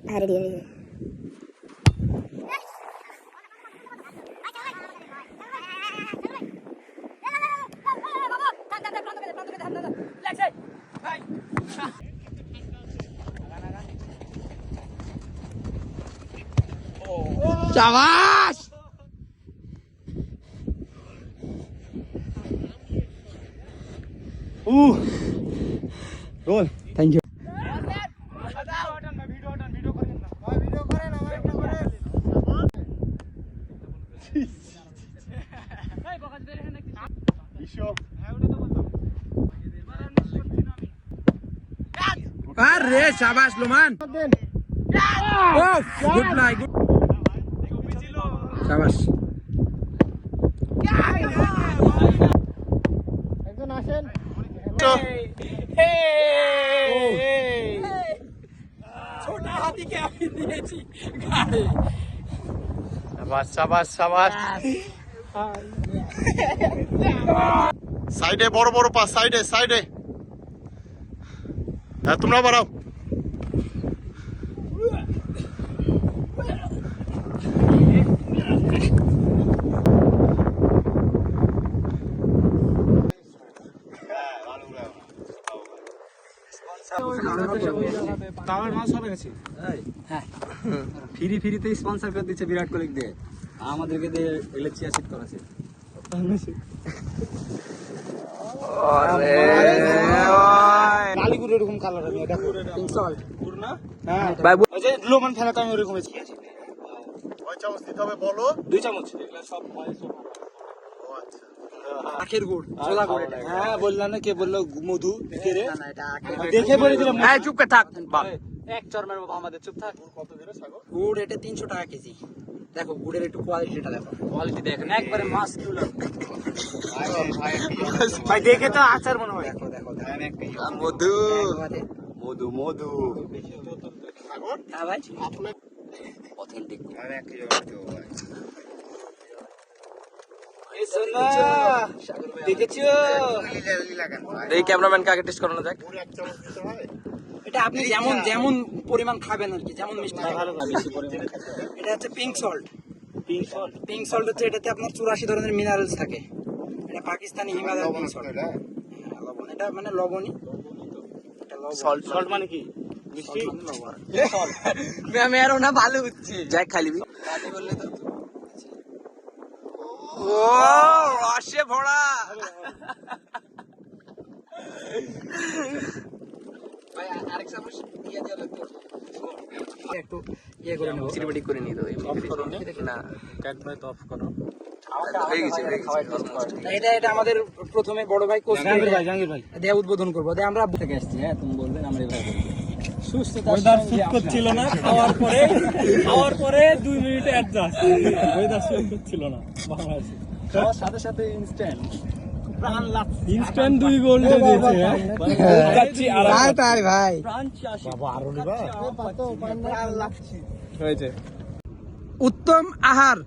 হ্যাঁ ready ready. शाबाश গোল। Thank you अरे शाबाश लोमान गुड नाइट गुड शाबाश একজন আসেন। छोटा हाथी के अभी दिएছি গাড়ি शाबाश शाबाश शाबाश সাইডে বড় বড় পাস, সাইডে সাইডে। হ্যাঁ তোমরা বাড়াও। ফ্রি ফ্রিতে স্পন্সর করে দিচ্ছে বিরাট কোহলি দিয়ে, আমাদেরকে দিয়ে এলে চিয়া সিট করাছে। কালীগুড় এরকম কালার আমি দেখো इंसल्ट না। হ্যাঁ भाई ওই যে লোমান ফেলা তো আমি ওরকম আছি। কয় চামচ দিতে হবে বলো? 2 চামচ। এগুলা সব ও আচ্ছা। आखिर गुड़ सोला गुड़ হ্যাঁ বললাম না, কে বললো মধু কে রে? না এটা আখের দেখে বলে দিলাম। এই চুপ করে থাক বাপ এক চরমের বাবা আমাদের চুপ থাক। কত দিলে ছাগল? গুড় এটা 300 টাকা কেজি দেখো গুড়ের একটু কোয়ালিটিটা দেখো কোয়ালিটি দেখেন একবারে মাছ তুলো। ভাই দেখে তো আচার মনে হয়। দেখো দেখো মধু দেখো মধু মধু ছাগল। হ্যাঁ ভাই আপনার অথেন্টিক। আমি 1 কেজি দিও ভাই। এই সোনা দেখেছো? এই ক্যামেরাম্যান কাকে টেস্ট করানো যাক পুরো 1 চামচ দিতে হয়। এটা আপনি যেমন যেমন পরিমাণ খাবেন আর কি, যেমন মিষ্টি খাবেন। বেশি পরিমাণে খেতে হবে। এটা হচ্ছে pink salt. Pink salt. Pink salt হচ্ছে এটাতে আপনার 84 ধরনের মিনারেলস থাকে। এটা পাকিস্তানি হিমালয়ান পিঙ্ক সল্ট। এটা লবণ, এটা মানে লবণই। এটা লবণ। সল্ট সল্ট মানে কি? মিষ্টি। সল্ট। মেরো না ভালো হচ্ছে যাই খালিবি খালি বললে তো ও রসে ভরা ভাই আরেক চামচ দিয়ে দিও তো একটু ইয়ে করে নেব, সিরিবাটি করে নিয়ে দাও না ক্যাট ভাই তো অফ করো। হয়ে গেছে এটা আমাদের প্রথমে বড় ভাই কোচ জাহাঙ্গীর ভাই দেয়া উদ্বোধন করবো দেয়া আমরা থেকে আসছি। হ্যাঁ তুমি বললেন আমরা এভাবে করব। ওয়েদার শুট করছিল না, খাওয়ার পরে 2 মিনিটে অ্যাডজাস্ট। ওয়েদার শুট করছিল না বাংলাদেশে, খাওয়ার সাথে সাথে ইনস্ট্যান্ট প্রাণ লাগছে। ইনস্ট্যান্ট 2 গোল দিয়ে দিয়েছে। যাচ্ছি আর তাই ভাই প্রাণ 80 বাবা আরো নিবা? প্রাণ লাগছে উত্তম আহার